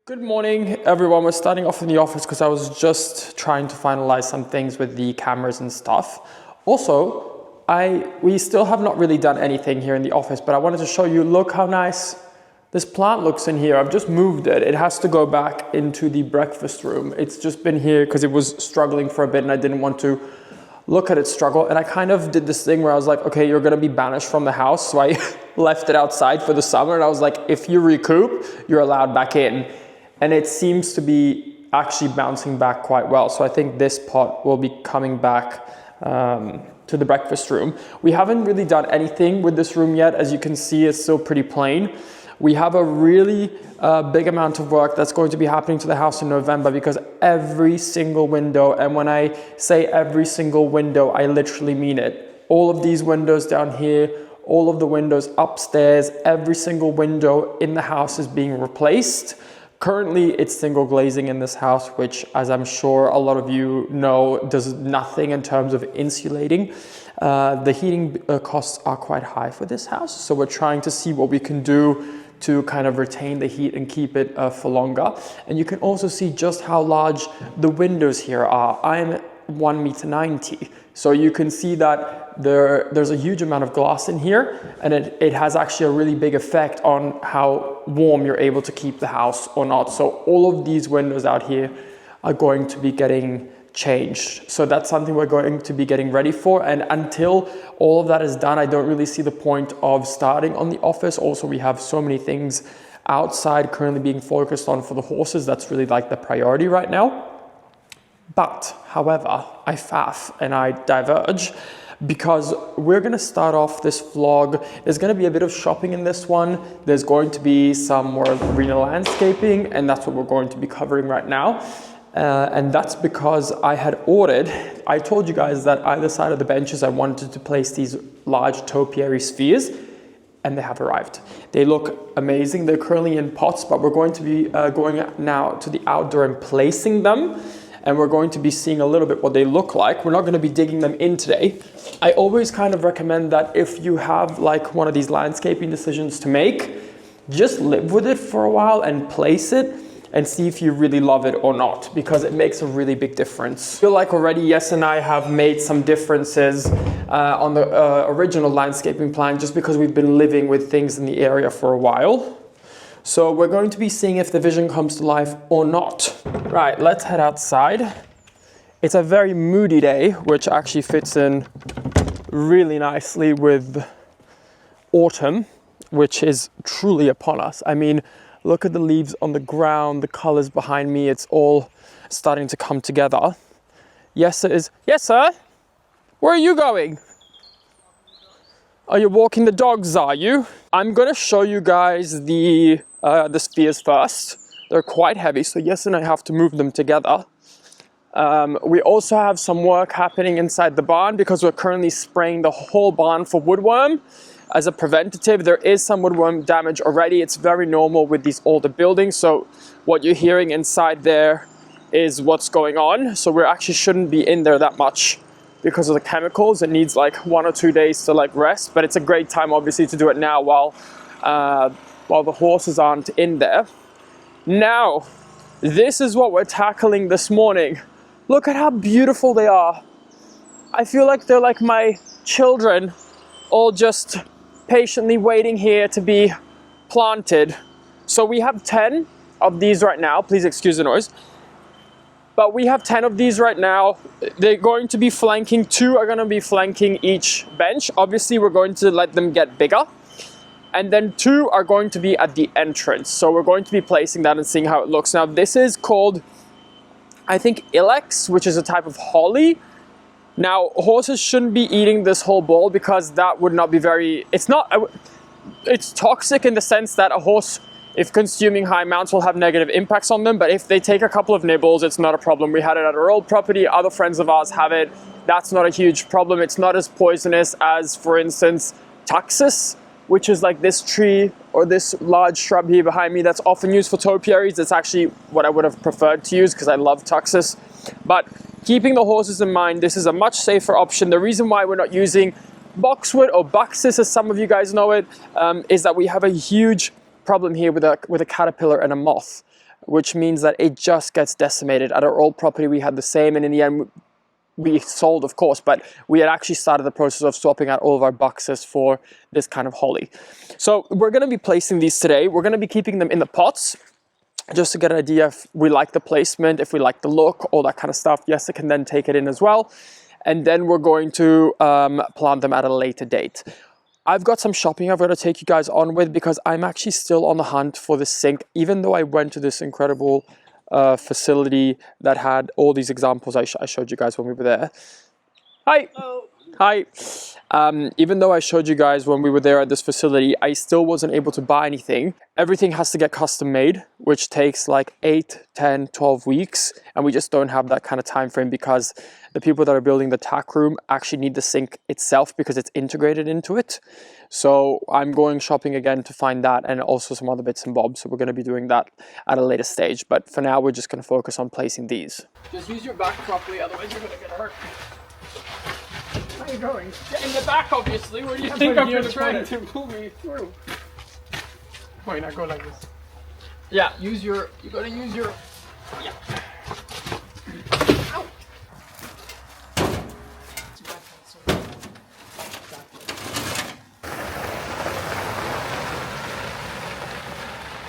Good morning, everyone. We're starting off in the office because I was just trying to finalize some things with the cameras and stuff. Also, we still have not really done anything here in the office, but I wanted to show you, look how nice this plant looks in here. I've just moved it. It has to go back into the breakfast room. It's just been here because it was struggling for a bit and I didn't want to look at it struggle. And I kind of did this thing where I was like, okay, you're gonna be banished from the house. So I left it outside for the summer and I was like, if you recoup, you're allowed back in. And it seems to be actually bouncing back quite well. So I think this pot will be coming back to the breakfast room. We haven't really done anything with this room yet. As you can see, it's still pretty plain. We have a really big amount of work that's going to be happening to the house in November because every single window, and when I say every single window, I literally mean it. All of these windows down here, all of the windows upstairs, every single window in the house is being replaced. Currently, it's single glazing in this house, which, as I'm sure a lot of you know, does nothing in terms of insulating. The heating costs are quite high for this house, so we're trying to see what we can do to kind of retain the heat and keep it for longer. And you can also see just how large the windows here are. I'm 1.90 meters, so you can see that there's a huge amount of glass in here, and it has actually a really big effect on how warm you're able to keep the house or not. So all of these windows out here are going to be getting changed. So that's something we're going to be getting ready for. And until all of that is done, I don't really see the point of starting on the office. Also, we have so many things outside currently being focused on for the horses. That's really like the priority right now. But however, I faff and I diverge because we're going to start off this vlog. There's going to be a bit of shopping in this one. There's going to be some more arena landscaping, and that's what we're going to be covering right now. And that's because I had ordered, I told you guys that either side of the benches I wanted to place these large topiary spheres, and they have arrived. They look amazing. They're currently in pots, but we're going to be going now to the outdoor and placing them. And we're going to be seeing a little bit what they look like. We're not going to be digging them in today. I always kind of recommend that if you have like one of these landscaping decisions to make, just live with it for a while and place it and see if you really love it or not, because it makes a really big difference. I feel like already Yes and I have made some differences on the original landscaping plan just because we've been living with things in the area for a while. So we're going to be seeing if the vision comes to life or not. Right, let's head outside. It's a very moody day, which actually fits in really nicely with autumn, which is truly upon us. I mean, look at the leaves on the ground, the colors behind me, it's all starting to come together. Yes, sir is. Yes, sir? Where are you going? Are you walking the dogs, are you? I'm gonna show you guys the spheres first. They're quite heavy, so Yes and I have to move them together. We also have some work happening inside the barn because we're currently spraying the whole barn for woodworm. As a preventative, there is some woodworm damage already. It's very normal with these older buildings, so what you're hearing inside there is what's going on. So we actually shouldn't be in there that much because of the chemicals. It needs like 1 or 2 days to like rest, but it's a great time obviously to do it now while the horses aren't in there. Now, this is what we're tackling this morning. Look at how beautiful they are. I feel like they're like my children, all just patiently waiting here to be planted. So we have 10 of these right now. Please excuse the noise. But we have 10 of these right now. They're going to be flanking, 2 are going to be flanking each bench. Obviously, we're going to let them get bigger. And then 2 are going to be at the entrance. So we're going to be placing that and seeing how it looks. Now, this is called, I think, ilex, which is a type of holly. Now, horses shouldn't be eating this whole bowl because that would not be very, it's toxic in the sense that a horse, if consuming high amounts, will have negative impacts on them. But if they take a couple of nibbles, it's not a problem. We had it at our old property. Other friends of ours have it. That's not a huge problem. It's not as poisonous as, for instance, taxus, which is like this tree or this large shrub here behind me that's often used for topiaries. It's actually what I would have preferred to use because I love taxus. But keeping the horses in mind, this is a much safer option. The reason why we're not using boxwood or buxus, as some of you guys know it, is that we have a huge problem here with a caterpillar and a moth. which means that it just gets decimated. At our old property, we had the same, and in the end, we sold, of course, but we had actually started the process of swapping out all of our boxes for this kind of holly. So we're going to be placing these today. We're going to be keeping them in the pots just to get an idea if we like the placement, if we like the look, all that kind of stuff. Yes, I can then take it in as well. And then we're going to plant them at a later date. I've got some shopping I've got to take you guys on with because I'm actually still on the hunt for the sink, even though I went to this incredible facility that had all these examples I showed you guys when we were there. Hi. Hello. Hi. Even though I showed you guys when we were there at this facility, I still wasn't able to buy anything. Everything has to get custom made, which takes like 8, 10, 12 weeks. And we just don't have that kind of time frame because the people that are building the tack room actually need the sink itself because it's integrated into it. So I'm going shopping again to find that and also some other bits and bobs. So we're going to be doing that at a later stage. But for now, we're just going to focus on placing these. Just use your back properly, otherwise you're going to get hurt. Where are you going? Yeah, in the back, obviously. Where do you think I'm trying to pull me through? Wait, now go like this. Yeah, you gotta use your, yeah. Ow.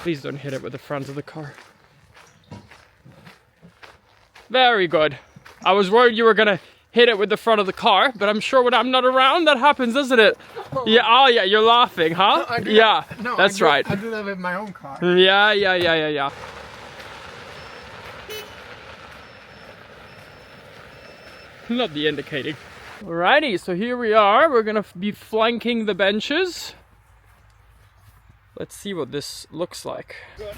Please don't hit it with the front of the car. Very good. I was worried you were gonna hit it with the front of the car, but I'm sure when I'm not around, that happens, doesn't it? Oh. Yeah, oh yeah, you're laughing, huh? No, yeah, no, that's right. I do that with my own car. Yeah. Not the indicating. Alrighty, so here we are. We're gonna be flanking the benches. Let's see what this looks like. Good.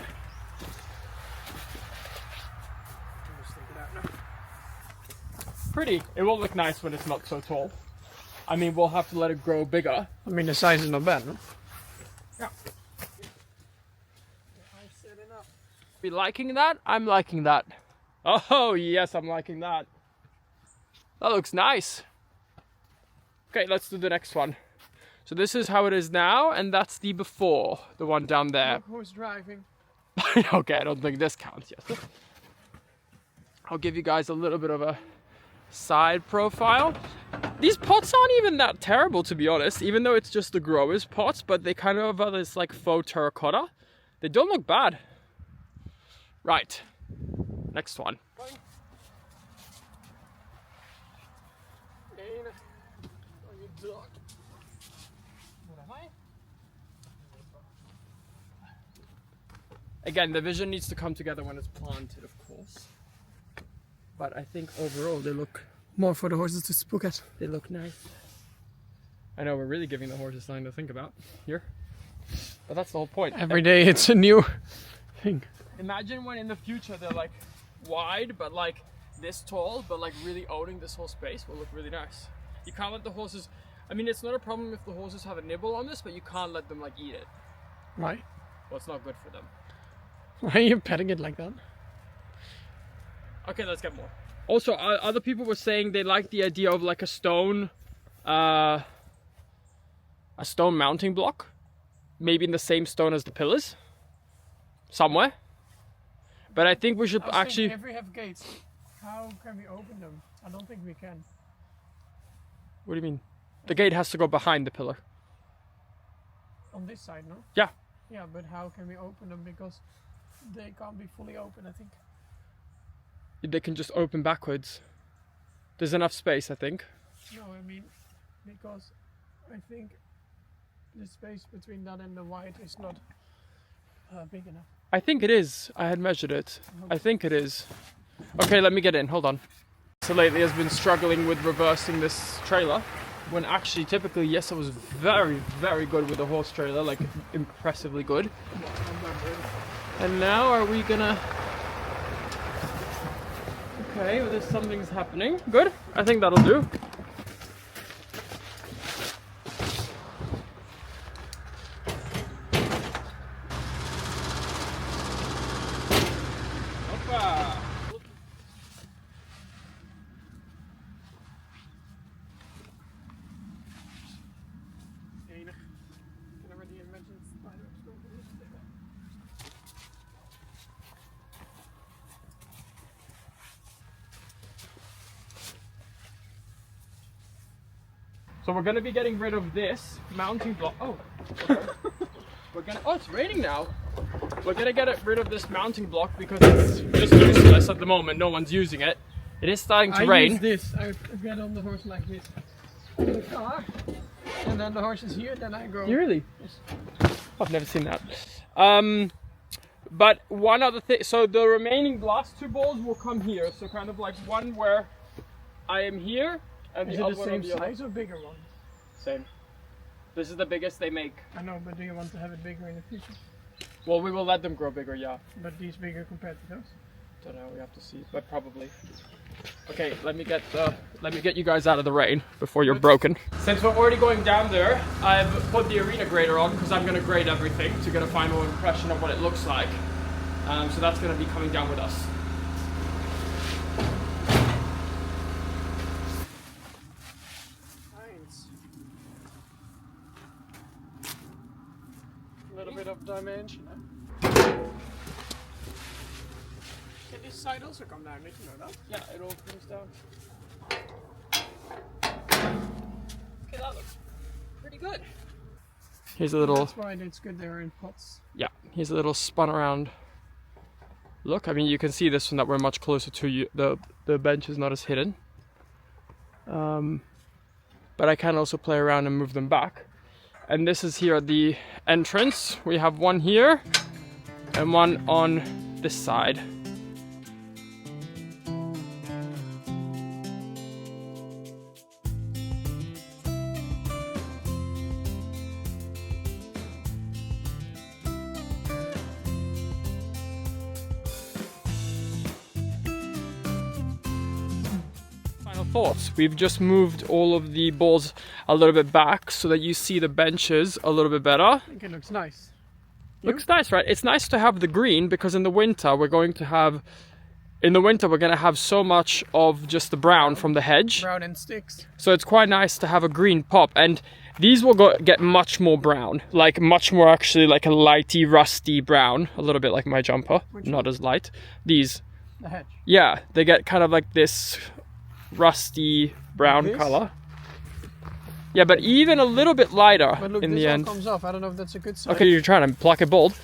Pretty. It will look nice when it's not so tall. I mean, we'll have to let it grow bigger. I mean, the size is not bad, no? Yeah. Be liking that? I'm liking that. Oh, yes, I'm liking that. That looks nice. Okay, let's do the next one. So this is how it is now, and that's the before, the one down there. Look who's driving. Okay, I don't think this counts yet. I'll give you guys a little bit of a side profile. These pots aren't even that terrible, to be honest, even though it's just the growers pots, but they kind of are this like faux terracotta. They don't look bad. Right, next one. Again, the vision needs to come together when it's planted, of course. But I think overall they look... More for the horses to spook at. They look nice. I know, we're really giving the horses something to think about here. But that's the whole point. Every day it's a new thing. Imagine when in the future they're like wide, but like this tall, but like really owning this whole space will look really nice. You can't let the horses... I mean, it's not a problem if the horses have a nibble on this, but you can't let them like eat it. Right. Well, it's not good for them. Why are you petting it like that? Okay, let's get more. Also, other people were saying they like the idea of like a stone mounting block. Maybe in the same stone as the pillars. Somewhere. But I think we should actually... If we have gates, how can we open them? I don't think we can. What do you mean? The gate has to go behind the pillar. On this side, no? Yeah. Yeah, but how can we open them? Because they can't be fully open, I think. They can just open backwards. There's enough space, I think. No, I mean, because I think the space between that and the white is not big enough. I think it is. I had measured it. I think it is. Okay, let me get in. Hold on. So lately has been struggling with reversing this trailer. When actually, typically, yes, I was very, very good with the horse trailer. Like, impressively good. And now, are we gonna... Okay, well, there's something's happening. Good. I think that'll do. Hoppa. So we're gonna be getting rid of this mounting block. Oh, okay. Oh, it's raining now. We're gonna get rid of this mounting block because it's just useless at the moment. No one's using it. It is starting to rain. I use this. I get on the horse like this in the car, and then the horse is here. Then I go. You really? Yes. I've never seen that. But one other thing. So the remaining last two balls will come here. So kind of like one where I am here, and is the it other the one on same the other. size or bigger one? Same. This is the biggest they make. I know, but do you want to have it bigger in the future? Well, we will let them grow bigger, yeah. But these bigger compared to those? Don't know, we have to see, but probably. Okay, let me get you guys out of the rain before you're broken. Since we're already going down there, I've put the arena grader on because I'm gonna grade everything to get a final impression of what it looks like. So that's gonna be coming down with us. Nice. A little bit of dimension. Can this side also come down? Did you know that? Yeah, it all comes down. Okay, that looks pretty good. Here's a little. That's why it's good they're in pots. Yeah, here's a little spun around look. I mean, you can see this one that we're much closer to you. The bench is not as hidden. But I can also play around and move them back. And this is here at the entrance. We have one here and one on this side. Thoughts. We've just moved all of the balls a little bit back so that you see the benches a little bit better. I think it looks nice. Looks nice, right? It's nice to have the green because in the winter we're going to have so much of just the brown from the hedge. Brown and sticks. So it's quite nice to have a green pop, and these will get much more brown, like much more actually like a lighty, rusty brown, a little bit like my jumper, not as light. These. The hedge. Yeah, they get kind of like this rusty brown color. Yeah, but even a little bit lighter in the end. Comes off. I don't know if that's a good sign. Okay, you're trying to pluck it bald.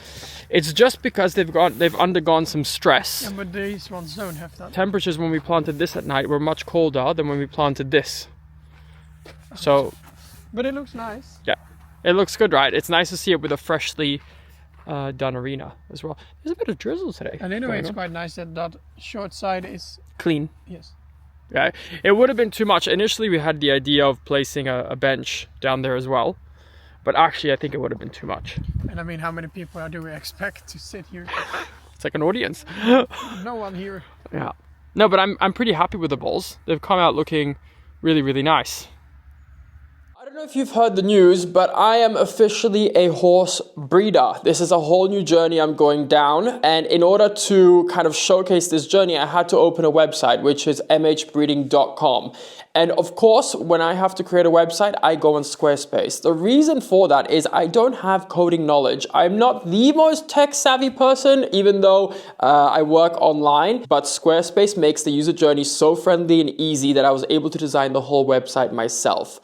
It's just because they've undergone some stress. Yeah, but these ones don't have that. Temperatures when we planted this at night were much colder than when we planted this. So. But it looks nice. Yeah, it looks good, right? It's nice to see it with a freshly done arena as well. There's a bit of drizzle today. And anyway, it's quite nice that short side is clean. Yes. Yeah, it would have been too much. Initially, we had the idea of placing a bench down there as well, but actually, I think it would have been too much. And I mean, how many people do we expect to sit here? It's like an audience. No one here. Yeah. No, but I'm pretty happy with the balls. They've come out looking really, really nice. I don't know if you've heard the news, but I am officially a horse breeder. This is a whole new journey I'm going down, and in order to kind of showcase this journey, I had to open a website, which is mhbreeding.com. And of course, when I have to create a website, I go on Squarespace. The reason for that is I don't have coding knowledge. I'm not the most tech-savvy person, even though I work online, but Squarespace makes the user journey so friendly and easy that I was able to design the whole website myself.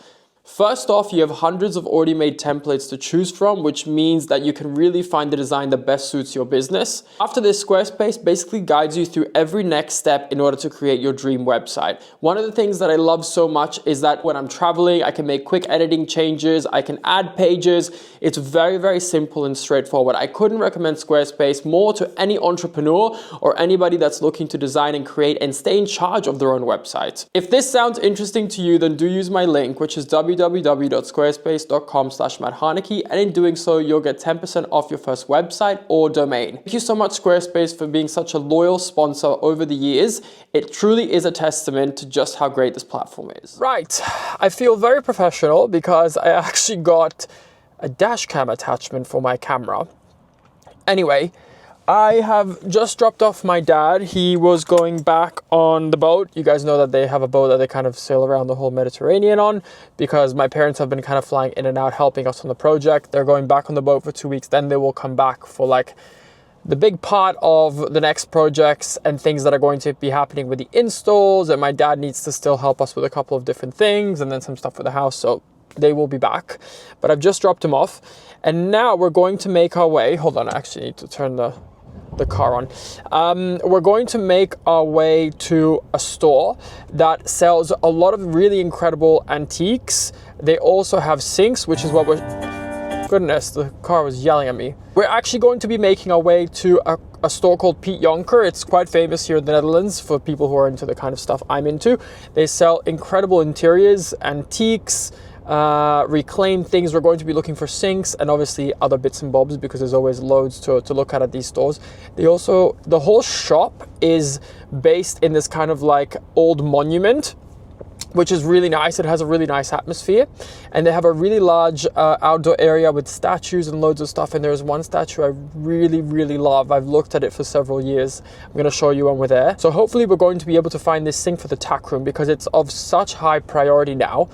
First off, you have hundreds of already made templates to choose from, which means that you can really find the design that best suits your business. After this, Squarespace basically guides you through every next step in order to create your dream website. One of the things that I love so much is that when I'm traveling, I can make quick editing changes, I can add pages. It's very, very simple and straightforward. I couldn't recommend Squarespace more to any entrepreneur or anybody that's looking to design and create and stay in charge of their own website. If this sounds interesting to you, then do use my link, which is www.squarespace.com/Harnacke, and in doing so, you'll get 10% off your first website or domain. Thank you so much, Squarespace, for being such a loyal sponsor over the years. It truly is a testament to just how great this platform is. Right, I feel very professional because I actually got a dash cam attachment for my camera. Anyway, I have just dropped off my dad. He was going back on the boat. You guys know that they have a boat that they kind of sail around the whole Mediterranean on, because my parents have been kind of flying in and out helping us on the project. They're going back on the boat for 2 weeks, then they will come back for like the big part of the next projects and things that are going to be happening with the installs, and my dad needs to still help us with a couple of different things and then some stuff with the house, so they will be back. But I've just dropped him off, and now we're going to make our way. Hold on, I actually need to turn the car on. We're going to make our way to a store that sells a lot of really incredible antiques. They also have sinks, which is what we're... Goodness, the car was yelling at me. We're actually going to be making our way to a store called 𝒑𝒐𝒏𝒆𝒚. It's quite famous here in the Netherlands for people who are into the kind of stuff I'm into. They sell incredible interiors, antiques, reclaimed things. We're going to be looking for sinks and obviously other bits and bobs because there's always loads to look at these stores. They also, the whole shop is based in this kind of like old monument, which is really nice. It has a really nice atmosphere, and they have a really large outdoor area with statues and loads of stuff. And there's one statue I really love. I've looked at it for several years. I'm going to show you when we're there. So hopefully we're going to be able to find this sink for the tack room because it's of such high priority now.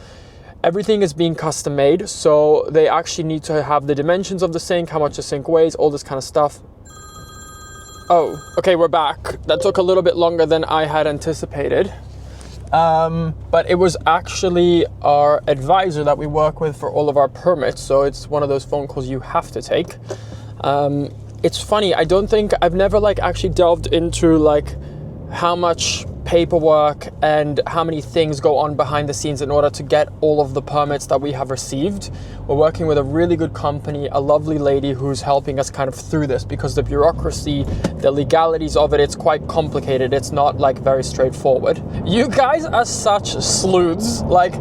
Everything is being custom made, so they actually need to have the dimensions of the sink, how much the sink weighs, all this kind of stuff. Oh, okay, we're back. That took a little bit longer than I had anticipated. But it was actually our advisor that we work with for all of our permits, so it's one of those phone calls you have to take. It's funny, I've never like actually delved into like how much paperwork and how many things go on behind the scenes in order to get all of the permits that we have received. We're working with a really good company, a lovely lady who's helping us kind of through this because the bureaucracy, the legalities of it, it's quite complicated. It's not like very straightforward. You guys are such sleuths. Like,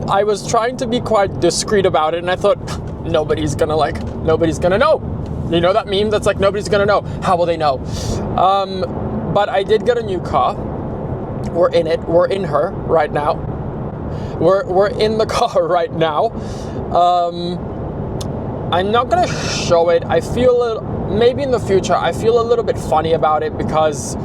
I was trying to be quite discreet about it and I thought nobody's gonna know. You know that meme that's like nobody's gonna know. How will they know? But I did get a new car. We're in it. We're in her right now. We're in the car right now. I'm not gonna show it. I feel maybe in the future I feel a little bit funny about it because,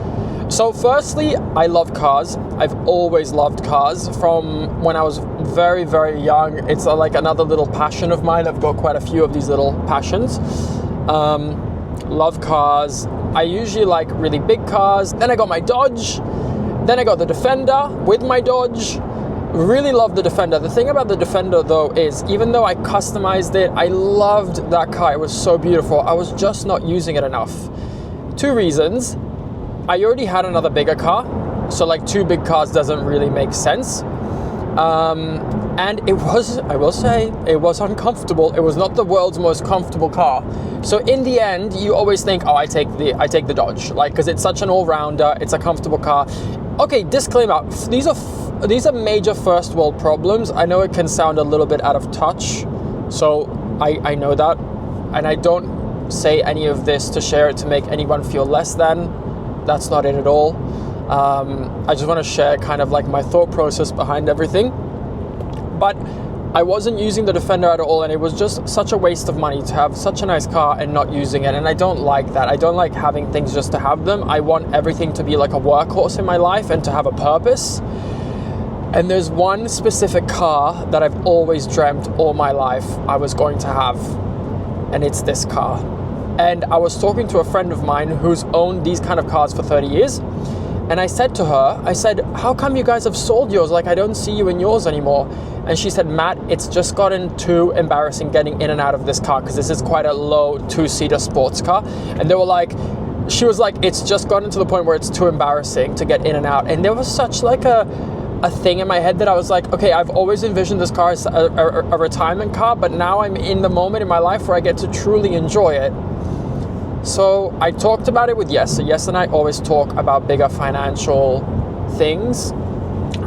so firstly, I love cars. I've always loved cars from when I was very young. It's like another little passion of mine. I've got quite a few of these little passions. Love cars. I usually like really big cars. Then I got my Dodge. Then I got the Defender with my Dodge. Really love the Defender. The thing about the Defender though is, even though I customized it, I loved that car. It was so beautiful. I was just not using it enough. Two reasons. I already had another bigger car, so like two big cars doesn't really make sense. And it was, I will say, it was uncomfortable. It was not the world's most comfortable car. So in the end, you always think, oh, I take the Dodge, like, because it's such an all-rounder. It's a comfortable car. Okay, disclaimer: these are major first world problems. I know it can sound a little bit out of touch, so I know that, and I don't say any of this to share it to make anyone feel less than. That's not it at all. I just want to share kind of like my thought process behind everything. But I wasn't using the Defender at all, and it was just such a waste of money to have such a nice car and not using it. And I don't like that. I don't like having things just to have them. I want everything to be like a workhorse in my life and to have a purpose. And there's one specific car that I've always dreamt all my life I was going to have, and it's this car. And I was talking to a friend of mine who's owned these kind of cars for 30 years. And I said to her, how come you guys have sold yours? Like, I don't see you in yours anymore. And she said, Matt, it's just gotten too embarrassing getting in and out of this car because this is quite a low two-seater sports car. And she was like, it's just gotten to the point where it's too embarrassing to get in and out. And there was such like a thing in my head that I was like, okay, I've always envisioned this car as a retirement car, but now I'm in the moment in my life where I get to truly enjoy it. So I talked about it with Yes. So Yes and I always talk about bigger financial things.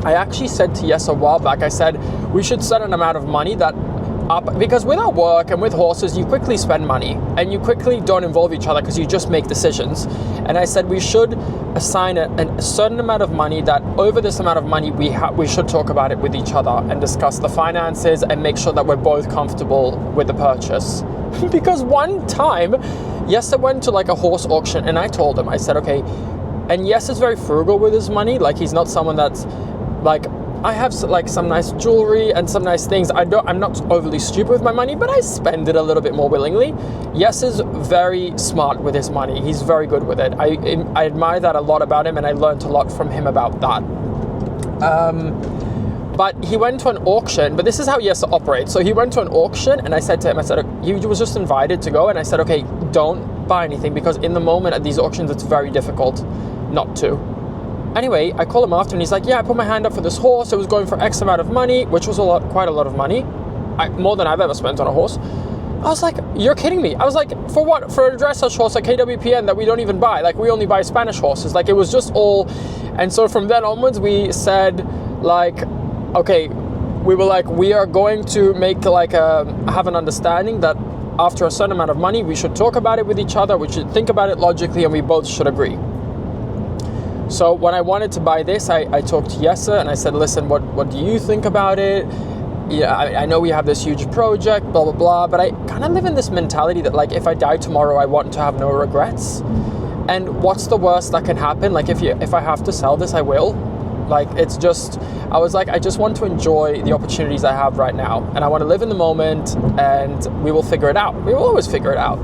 I actually said to Yes a while back, I said, we should set an amount of money that up, because with our work and with horses, you quickly spend money and you quickly don't involve each other because you just make decisions. And I said, we should assign a certain amount of money that over this amount of money, we should talk about it with each other and discuss the finances and make sure that we're both comfortable with the purchase. Because one time, Yes, I went to like a horse auction and I told him, I said, okay, and Yes is very frugal with his money. Like, he's not someone that's like, I have like some nice jewelry and some nice things. I'm not overly stupid with my money, but I spend it a little bit more willingly. Yes is very smart with his money. He's very good with it. I admire that a lot about him, and I learned a lot from him about that. But he went to an auction, but this is how Jesse operates. So he went to an auction, and I said to him, he was just invited to go, and I said, okay, don't buy anything, because in the moment at these auctions, it's very difficult not to. Anyway, I call him after, and he's like, yeah, I put my hand up for this horse. It was going for X amount of money, which was quite a lot of money. More than I've ever spent on a horse. I was like, you're kidding me. I was like, for what? For a dressage horse like KWPN that we don't even buy. Like, we only buy Spanish horses. Like, it was just all. And so from then onwards, we said, like, okay, we were like, we are going to make like have an understanding that after a certain amount of money, we should talk about it with each other. We should think about it logically, and we both should agree. So when I wanted to buy this, I talked to Jesse, and I said, listen, what do you think about it? Yeah, I know we have this huge project, blah, blah, blah, but I kind of live in this mentality that, like, if I die tomorrow, I want to have no regrets. And what's the worst that can happen? Like, if I have to sell this, I will. Like, it's just, I was like, I just want to enjoy the opportunities I have right now. And I want to live in the moment, and we will figure it out. We will always figure it out.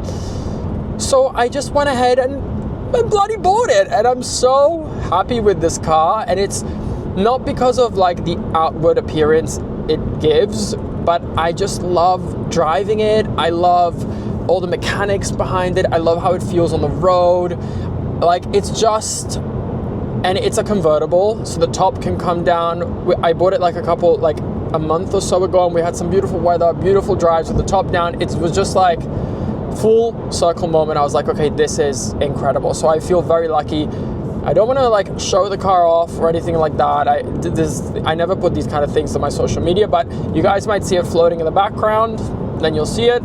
So I just went ahead and bloody bought it. And I'm so happy with this car. And it's not because of like the outward appearance it gives, but I just love driving it. I love all the mechanics behind it. I love how it feels on the road. Like, it's just... And it's a convertible, so the top can come down. I bought it like a month or so ago, and we had some beautiful weather, beautiful drives with the top down. It was just like full circle moment. I was like, okay, this is incredible. So I feel very lucky. I don't want to like show the car off or anything like that. I never put these kind of things on my social media, but you guys might see it floating in the background. Then you'll see it.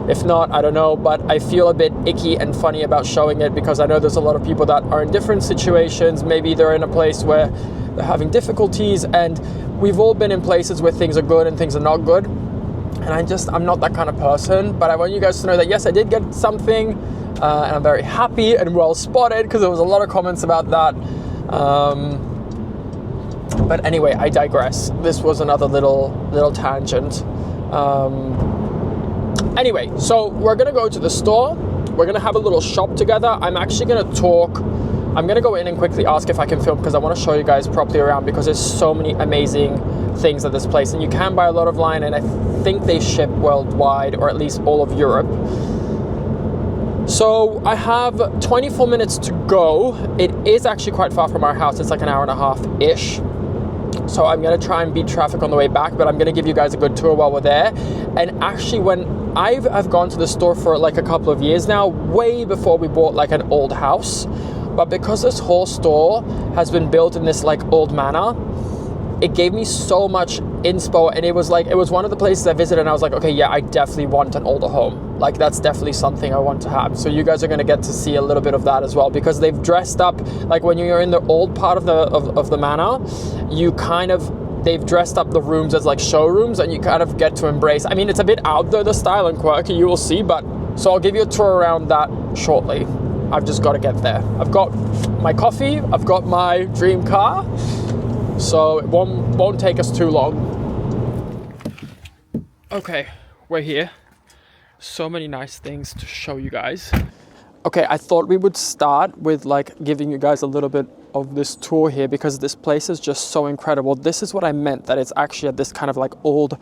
If not, I don't know, but I feel a bit icky and funny about showing it, because I know there's a lot of people that are in different situations. Maybe they're in a place where they're having difficulties, and we've all been in places where things are good and things are not good. And I'm not that kind of person, but I want you guys to know that yes, I did get something, and I'm very happy and well spotted, because there was a lot of comments about that. But anyway, I digress. This was another little tangent. Anyway, so we're gonna go to the store. We're gonna have a little shop together. I'm actually gonna talk. I'm gonna go in and quickly ask if I can film, because I want to show you guys properly around, because there's so many amazing things at this place, and you can buy a lot of line, and I think they ship worldwide, or at least all of Europe. So I have 24 minutes to go. It is actually quite far from our house. It's like an hour and a half-ish. So I'm going to try and beat traffic on the way back, but I'm going to give you guys a good tour while we're there. And actually, when I've gone to the store for like a couple of years now, way before we bought like an old house. But because this whole store has been built in this like old manor, it gave me so much inspo, and it was one of the places I visited, and I was like, okay, yeah, I definitely want an older home. Like, that's definitely something I want to have. So you guys are going to get to see a little bit of that as well, because they've dressed up, like when you're in the old part of the manor, they've dressed up the rooms as like showrooms, and you kind of get to embrace. I mean, it's a bit out there, the style, and quirky, you will see, but so I'll give you a tour around that shortly. I've just got to get there. I've got my coffee, I've got my dream car, so it won't take us too long. Okay, we're here. So many nice things to show you guys. Okay, I thought we would start with like giving you guys a little bit of this tour here, because this place is just so incredible. This is what I meant, that it's actually at this kind of like old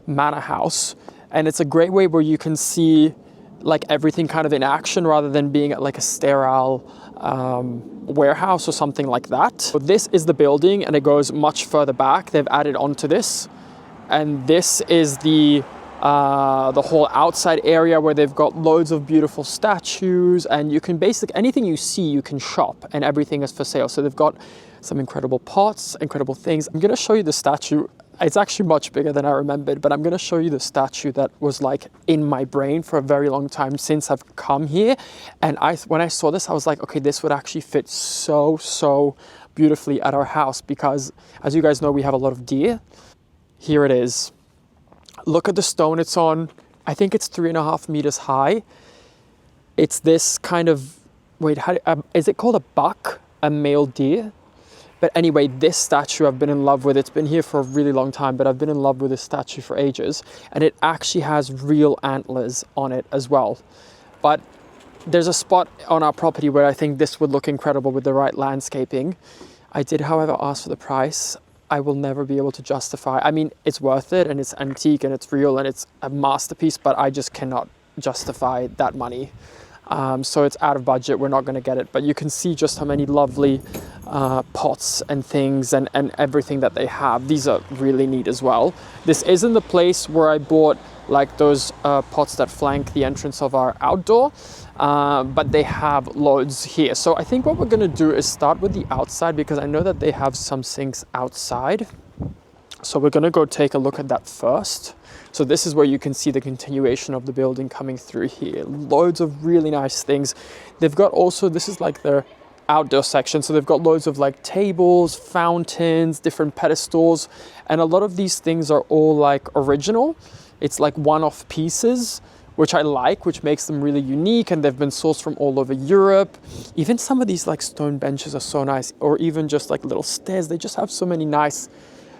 manor house, and it's a great way where you can see like everything kind of in action, rather than being at like a sterile warehouse or something like that. So this is the building, and it goes much further back. They've added onto this, and this is the whole outside area where they've got loads of beautiful statues, and you can anything you see you can shop, and everything is for sale. So they've got some incredible pots, incredible things. I'm gonna show you the statue. It's actually much bigger than I remembered, but I'm gonna show you the statue that was like in my brain for a very long time since I've come here. And when I saw this, I was like, okay, this would actually fit so beautifully at our house, because as you guys know, we have a lot of deer. Here it is. Look at the stone it's on. I think it's 3.5 meters high. It's this kind of, is it called a buck? A male deer? But anyway, this statue I've been in love with. It's been here for a really long time, but I've been in love with this statue for ages. And it actually has real antlers on it as well. But there's a spot on our property where I think this would look incredible with the right landscaping. I did, however, ask for the price. I will never be able to justify. I mean, it's worth it and it's antique and it's real and it's a masterpiece, but I just cannot justify that money. So it's out of budget. We're not going to get it. But you can see just how many lovely pots and things and everything that they have. These are really neat as well. This isn't the place where I bought like those pots that flank the entrance of our outdoor. But they have loads here. So I think what we're going to do is start with the outside because I know that they have some sinks outside. So we're going to go take a look at that first. So this is where you can see the continuation of the building coming through here. Loads of really nice things. They've got also, this is like their outdoor section. So they've got loads of like tables, fountains, different pedestals. And a lot of these things are all like original. It's like one-off pieces, which I like, which makes them really unique, and they've been sourced from all over Europe. Even some of these like stone benches are so nice, or even just like little stairs. They just have so many nice,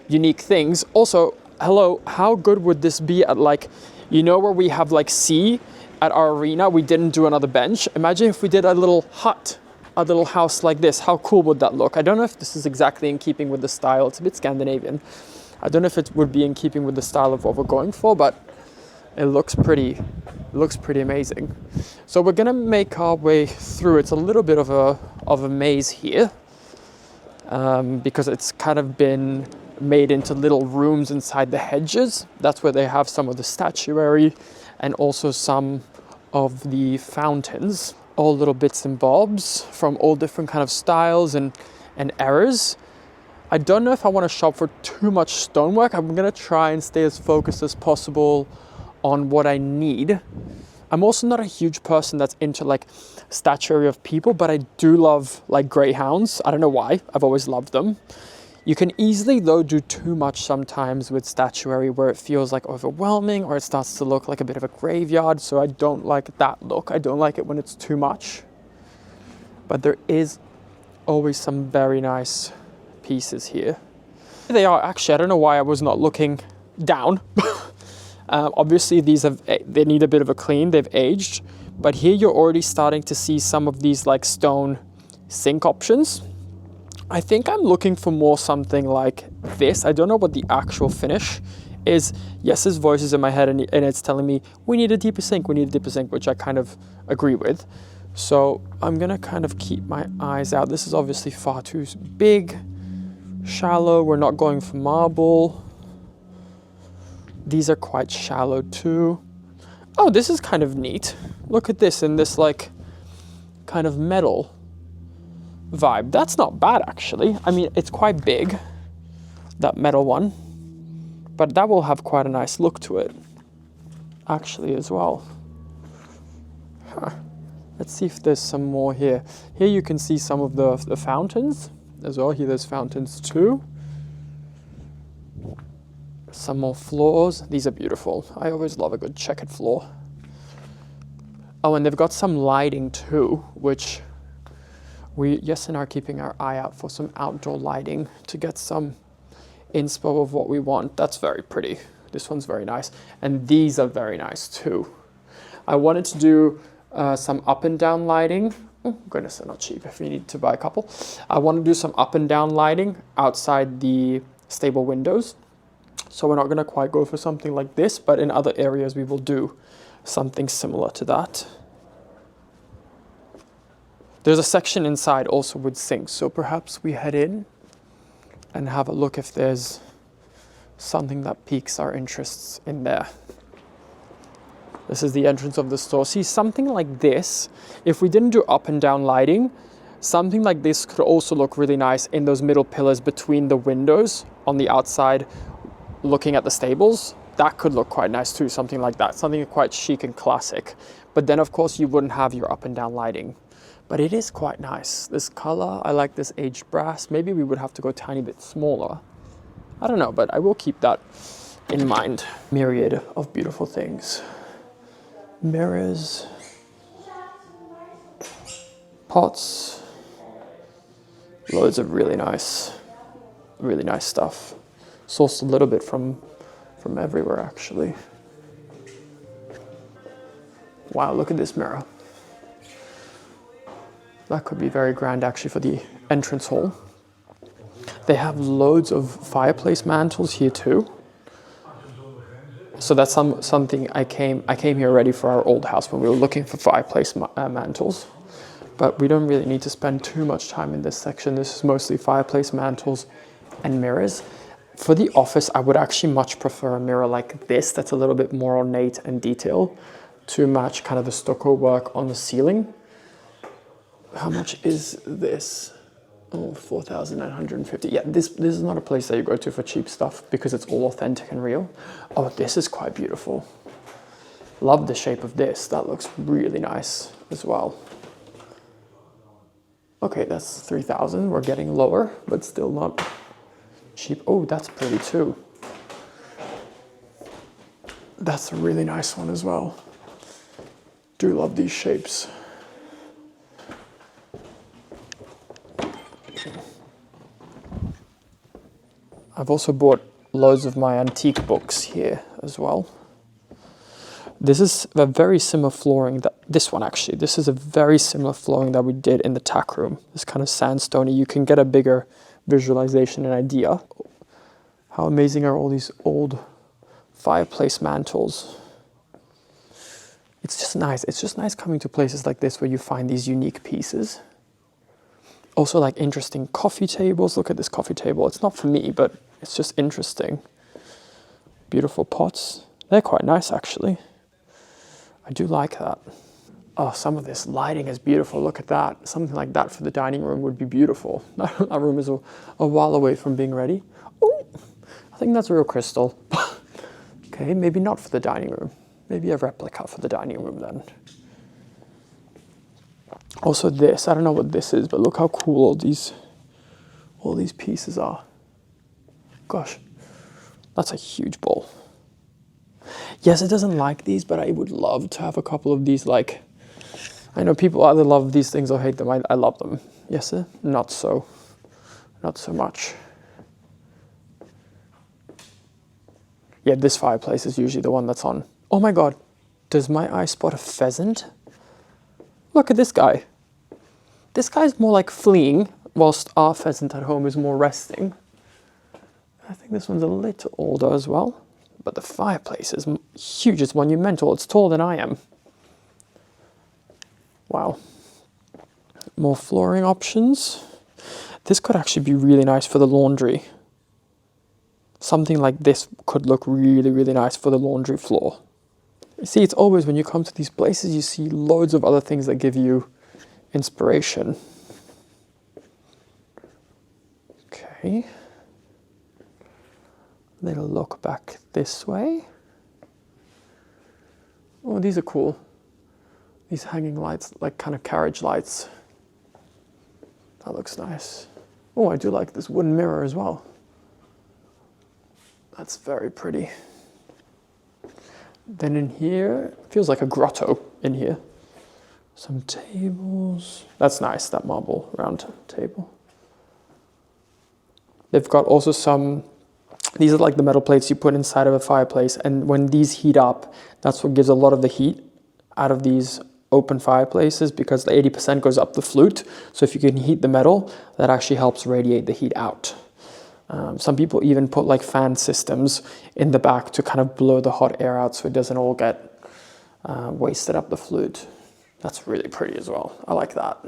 unique things. Also, hello, how good would this be at like, you know where we have like sea at our arena? We didn't do another bench. Imagine if we did a little hut, a little house like this. How cool would that look? I don't know if this is exactly in keeping with the style. It's a bit Scandinavian. I don't know if it would be in keeping with the style of what we're going for, but it looks pretty amazing. So we're gonna make our way through. It's a little bit of a maze here because it's kind of been made into little rooms inside the hedges. That's where they have some of the statuary and also some of the fountains. All little bits and bobs from all different kind of styles and eras. I don't know if I want to shop for too much stonework. I'm gonna try and stay as focused as possible on what I need. I'm also not a huge person that's into like statuary of people, but I do love like greyhounds. I don't know why, I've always loved them. You can easily though do too much sometimes with statuary where it feels like overwhelming or it starts to look like a bit of a graveyard. So I don't like that look. I don't like it when it's too much. But there is always some very nice pieces here. They are actually, I don't know why I was not looking down. Obviously they need a bit of a clean, they've aged, but here you're already starting to see some of these like stone sink options. I think I'm looking for more something like this. I don't know what the actual finish is. Yes, his voice is in my head and it's telling me we need a deeper sink, which I kind of agree with. So I'm gonna kind of keep my eyes out. This is obviously far too big, shallow. We're not going for marble. These are quite shallow too. Oh, this is kind of neat. Look at this in this like kind of metal vibe. That's not bad actually. I mean, it's quite big, that metal one, but that will have quite a nice look to it actually as well. Huh. Let's see if there's some more here. Here you can see some of the fountains as well. Here there's fountains too. Some more floors. These are beautiful. I always love a good checkered floor. Oh, and they've got some lighting too, which we, yes, and are keeping our eye out for some outdoor lighting to get some inspo of what we want. That's very pretty. This one's very nice. And these are very nice too. I wanted to do some up and down lighting. Oh, goodness, they're not cheap if you need to buy a couple. I want to do some up and down lighting outside the stable windows. So we're not going to quite go for something like this, but in other areas we will do something similar to that. There's a section inside also with sinks, so perhaps we head in and have a look if there's something that piques our interests in there. This is the entrance of the store. See, something like this, if we didn't do up and down lighting, something like this could also look really nice in those middle pillars between the windows on the outside looking at the stables. That could look quite nice too, something like that, something quite chic and classic. But then of course you wouldn't have your up and down lighting. But it is quite nice. This color, I like this aged brass. Maybe we would have to go a tiny bit smaller. I don't know, but I will keep that in mind. Myriad of beautiful things. Mirrors, pots, Loads of really nice stuff. Sourced a little bit from everywhere actually. Wow, look at this mirror. That could be very grand actually for the entrance hall. They have loads of fireplace mantles here too. So that's something I came here already for our old house when we were looking for fireplace mantles. But we don't really need to spend too much time in this section. This is mostly fireplace mantles and mirrors. For the office, I would actually much prefer a mirror like this that's a little bit more ornate and detailed to match kind of the stucco work on the ceiling. How much is this? Oh, 4,950. Yeah, this is not a place that you go to for cheap stuff because it's all authentic and real. Oh, this is quite beautiful. Love the shape of this. That looks really nice as well. Okay, that's 3,000. We're getting lower, but still not cheap. Oh, that's pretty too. That's a really nice one as well. Do love these shapes. I've also bought loads of my antique books here as well. This is a very similar flooring this is a very similar flooring that we did in the tack room. It's kind of sandstony. You can get a bigger visualization and idea. How amazing are all these old fireplace mantles? It's just nice. It's just nice coming to places like this where you find these unique pieces. Also like interesting coffee tables. Look at this coffee table. It's not for me, but it's just interesting. Beautiful pots. They're quite nice actually. I do like that. Oh, some of this lighting is beautiful. Look at that. Something like that for the dining room would be beautiful. That room is a while away from being ready. Oh, I think that's real crystal. Okay, maybe not for the dining room. Maybe a replica for the dining room then. Also this, I don't know what this is, but look how cool all these pieces are. Gosh, that's a huge bowl. Yes, it doesn't like these, but I would love to have a couple of these. Like, I know people either love these things or hate them. I love them. Yes, not so much. Yeah, this fireplace is usually the one that's on. Oh my God, does my eye spot a pheasant? Look at this guy. This guy's more like fleeing, whilst our pheasant at home is more resting. I think this one's a little older as well, but the fireplace is huge. It's monumental. It's taller than I am. Wow. More flooring options. This could actually be really nice for the laundry. Something like this could look really, really nice for the laundry floor. You see, it's always when you come to these places, you see loads of other things that give you inspiration. Okay. Little look back this way. Oh, these are cool. These hanging lights, like kind of carriage lights. That looks nice. Oh, I do like this wooden mirror as well. That's very pretty. Then in here, feels like a grotto in here. Some tables. That's nice, that marble round table. They've got also some, these are like the metal plates you put inside of a fireplace, and when these heat up, that's what gives a lot of the heat out of these open fireplaces, because the 80% goes up the flute. So if you can heat the metal, that actually helps radiate the heat out. Some people even put like fan systems in the back to kind of blow the hot air out so it doesn't all get wasted up the flute. That's really pretty as well. I like that.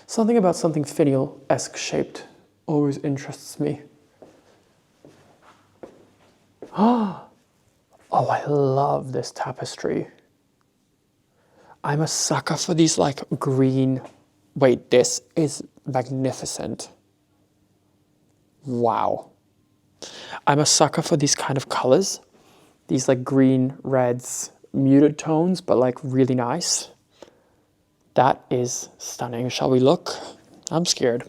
Something about something finial-esque shaped always interests me. Oh, I love this tapestry. I'm a sucker for these like green. Wait, this is magnificent. Wow. I'm a sucker for these kind of colors. These like green, reds, muted tones, but like really nice. That is stunning. Shall we look? I'm scared.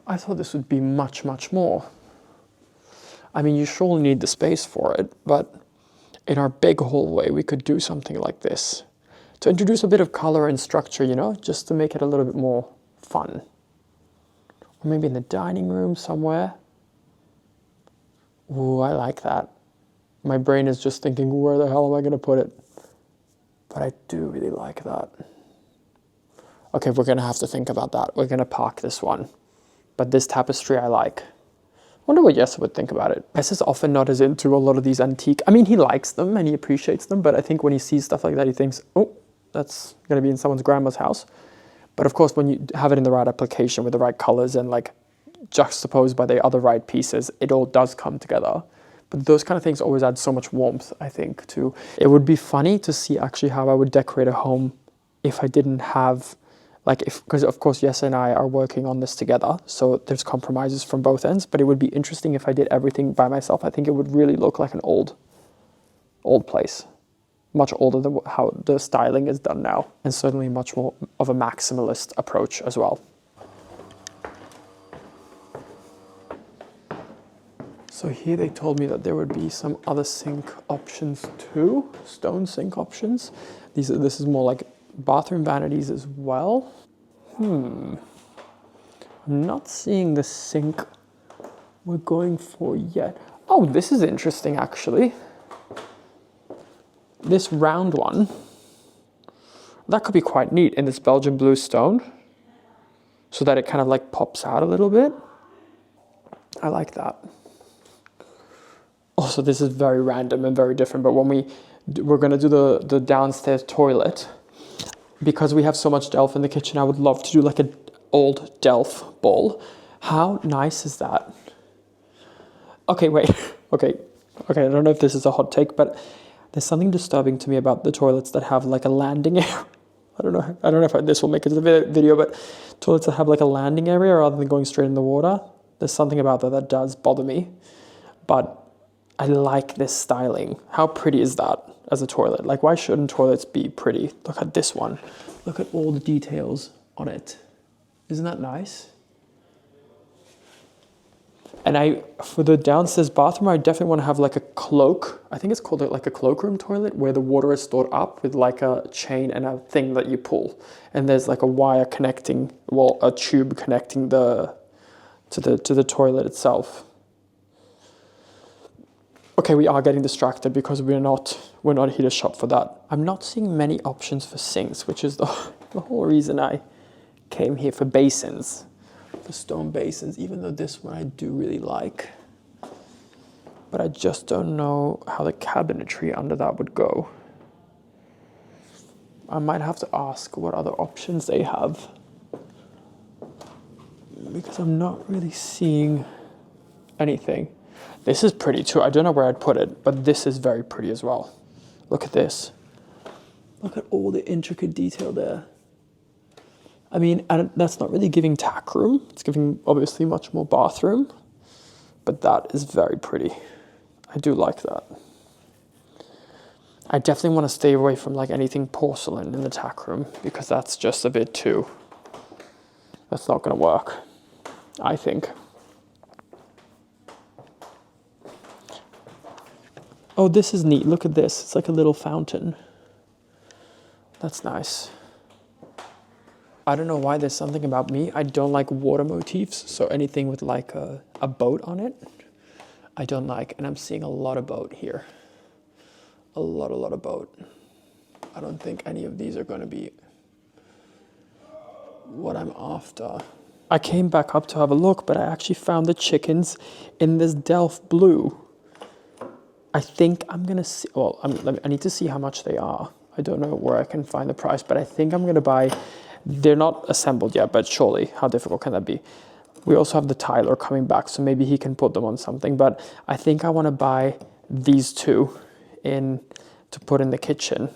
I thought this would be much, much more. I mean, you surely need the space for it, but in our big hallway, we could do something like this to introduce a bit of color and structure, you know, just to make it a little bit more fun. Or maybe in the dining room somewhere. Ooh, I like that. My brain is just thinking, where the hell am I going to put it? But I do really like that. Okay, we're going to have to think about that. We're going to park this one. But this tapestry I like. Wonder what Jesse would think about it. Jesse is often not as into a lot of these antique. I mean, he likes them and he appreciates them, but I think when he sees stuff like that, he thinks, oh, that's going to be in someone's grandma's house. But of course, when you have it in the right application with the right colors and like juxtaposed by the other right pieces, it all does come together. But those kind of things always add so much warmth, I think, too. It would be funny to see actually how I would decorate a home if I didn't have, like, because of course, Jesse and I are working on this together, so there's compromises from both ends, but it would be interesting if I did everything by myself. I think it would really look like an old place. Much older than how the styling is done now, and certainly much more of a maximalist approach as well. So here they told me that there would be some other sink options too, stone sink options. This is more like bathroom vanities as well. I'm not seeing the sink we're going for yet. Oh, this is interesting actually. This round one, that could be quite neat in this Belgian blue stone, so that it kind of like pops out a little bit. I like that. Also, this is very random and very different, but when we're gonna do the downstairs toilet, because we have so much Delft in the kitchen, I would love to do like an old Delft bowl. How nice is that? Okay, wait, okay, I don't know if this is a hot take, but there's something disturbing to me about the toilets that have like a landing area. I don't know if this will make it to the video, but toilets that have like a landing area rather than going straight in the water, there's something about that does bother me. But I like this styling. How pretty is that as a toilet? Like, why shouldn't toilets be pretty? Look at this one. Look at all the details on it. Isn't that nice? And for the downstairs bathroom, I definitely want to have like a cloak. I think it's called like a cloakroom toilet, where the water is stored up with like a chain and a thing that you pull. And there's like a wire connecting, well, a tube connecting to the toilet itself. Okay, we are getting distracted because we're not here to shop for that. I'm not seeing many options for sinks, which is the whole reason I came here for basins. The stone basins, even though this one I do really like. But I just don't know how the cabinetry under that would go. I might have to ask what other options they have, because I'm not really seeing anything. This is pretty too. I don't know where I'd put it, but this is very pretty as well. Look at this. Look at all the intricate detail there. I mean, and that's not really giving tack room. It's giving obviously much more bathroom, but that is very pretty. I do like that. I definitely want to stay away from like anything porcelain in the tack room, because that's just a bit too, that's not going to work, I think. Oh, this is neat. Look at this. It's like a little fountain. That's nice. I don't know why, there's something about me. I don't like water motifs. So anything with like a boat on it, I don't like. And I'm seeing a lot of boat here. A lot of boat. I don't think any of these are going to be what I'm after. I came back up to have a look, but I actually found the chickens in this Delft blue. I think I'm going to see, well, I need to see how much they are. I don't know where I can find the price, but I think I'm going to buy, they're not assembled yet, but surely, how difficult can that be? We also have the Tyler coming back, so maybe he can put them on something, but I think I want to buy these two to put in the kitchen.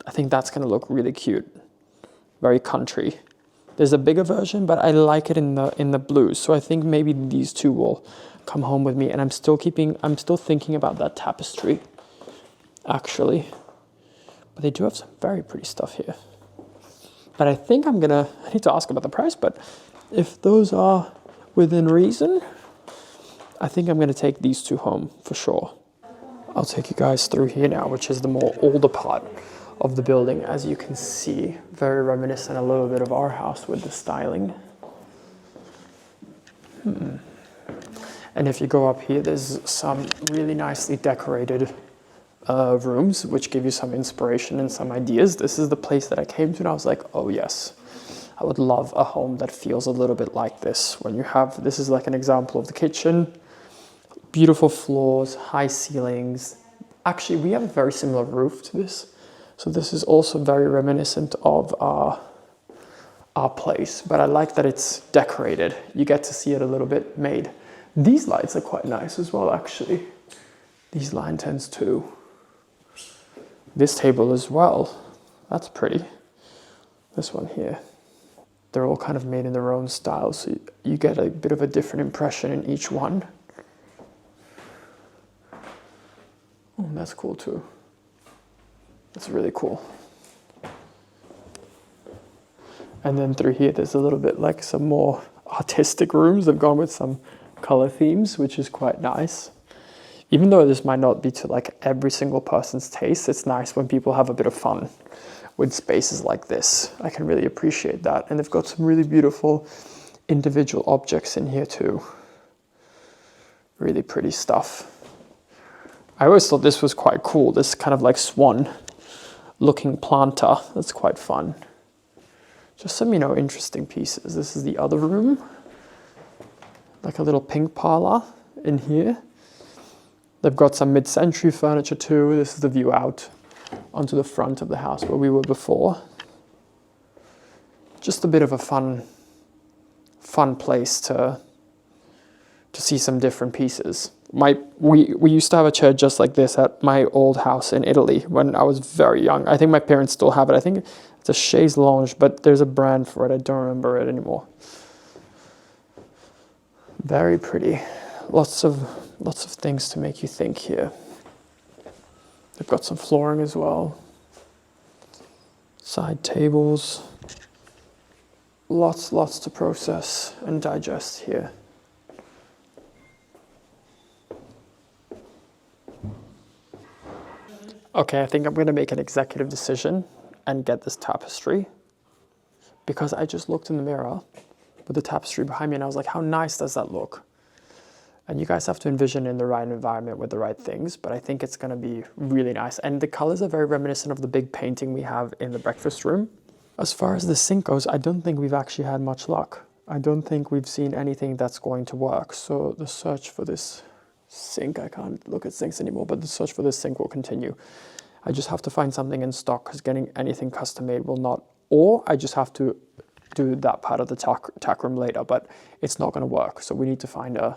I think that's going to look really cute. Very country. There's a bigger version, but I like it in the blue, so I think maybe these two will come home with me. And I'm still thinking about that tapestry, actually. But they do have some very pretty stuff here. But I think I need to ask about the price, but if those are within reason, I think I'm gonna take these two home for sure. I'll take you guys through here now, which is the more older part of the building. As you can see, very reminiscent a little bit of our house with the styling. And if you go up here, there's some really nicely decorated rooms, which give you some inspiration and some ideas. This is the place that I came to and I was like, oh yes, I would love a home that feels a little bit like this. When you have, this is like an example of the kitchen, beautiful floors, high ceilings. Actually, we have a very similar roof to this. So this is also very reminiscent of our place, but I like that it's decorated. You get to see it a little bit made. These lights are quite nice as well, actually. These lanterns too. This table as well. That's pretty. This one here. They're all kind of made in their own style, so you get a bit of a different impression in each one. Oh, that's cool too. That's really cool. And then through here, there's a little bit like some more artistic rooms. They've gone with some color themes, which is quite nice. Even though this might not be to like every single person's taste, it's nice when people have a bit of fun with spaces like this. I can really appreciate that. And they've got some really beautiful individual objects in here too. Really pretty stuff. I always thought this was quite cool. This kind of like swan looking planter. That's quite fun. Just some, you know, interesting pieces. This is the other room. Like a little pink parlor in here. They've got some mid-century furniture too. This is the view out onto the front of the house where we were before. Just a bit of a fun place to see some different pieces. We used to have a chair just like this at my old house in Italy when I was very young. I think my parents still have it. I think it's a chaise lounge, but there's a brand for it. I don't remember it anymore. Very pretty. Lots of things to make you think here. They've got some flooring as well. Side tables. Lots to process and digest here. Okay, I think I'm going to make an executive decision and get this tapestry, because I just looked in the mirror with the tapestry behind me and I was like, how nice does that look? And you guys have to envision in the right environment with the right things, but I think it's going to be really nice. And the colors are very reminiscent of the big painting we have in the breakfast room. As far as the sink goes, I don't think we've actually had much luck. I don't think we've seen anything that's going to work. So the search for this sink, I can't look at sinks anymore, but the search for this sink will continue. I just have to find something in stock, because getting anything custom made will not, or I just have to do that part of the tack room later, but it's not going to work. So we need to find a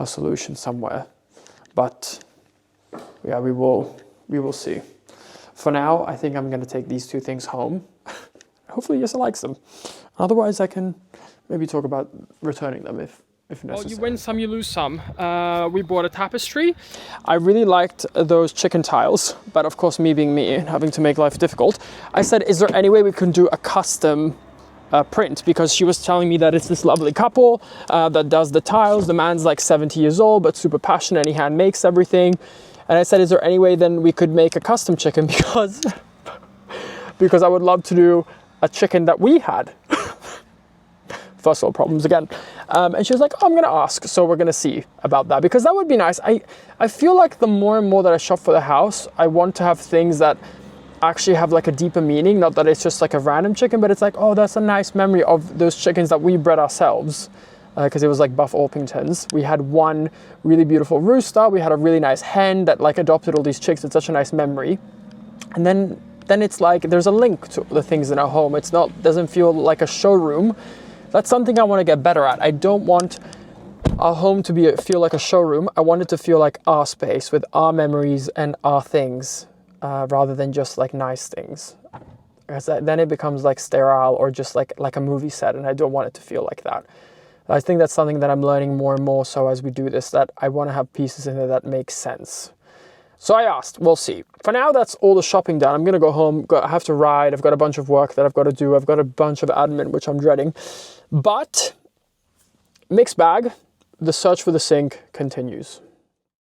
solution somewhere. But yeah, we will see. For now, I think I'm going to take these two things home. Hopefully Jesse likes them. Otherwise, I can maybe talk about returning them if necessary. Well, you win some, you lose some. We bought a tapestry. I really liked those chicken tiles, but of course, me being me and having to make life difficult, I said, is there any way we can do a custom print? Because she was telling me that it's this lovely couple that does the tiles. The man's like 70 years old, but super passionate, and he hand makes everything. And I said, is there any way then we could make a custom chicken? Because I would love to do a chicken that we had. First world problems again. And she was like, oh, I'm gonna ask. So we're gonna see about that, because that would be nice. I feel like the more and more that I shop for the house, I want to have things that actually have like a deeper meaning. Not that it's just like a random chicken, but it's like, oh, that's a nice memory of those chickens that we bred ourselves. Because it was like Buff Orpingtons. We had one really beautiful rooster. We had a really nice hen that like adopted all these chicks. It's such a nice memory. And then it's like there's a link to the things in our home. Doesn't feel like a showroom. That's something I want to get better at. I don't want our home to feel like a showroom. I want it to feel like our space with our memories and our things, rather than just like nice things. Because then it becomes like sterile or just like a movie set, and I don't want it to feel like that. I think that's something that I'm learning more and more so as we do this, that I want to have pieces in there that make sense. So I asked, we'll see. For now, that's all the shopping done. I'm going to go home. I have to ride. I've got a bunch of work that I've got to do. I've got a bunch of admin, which I'm dreading. But mixed bag, the search for the sink continues.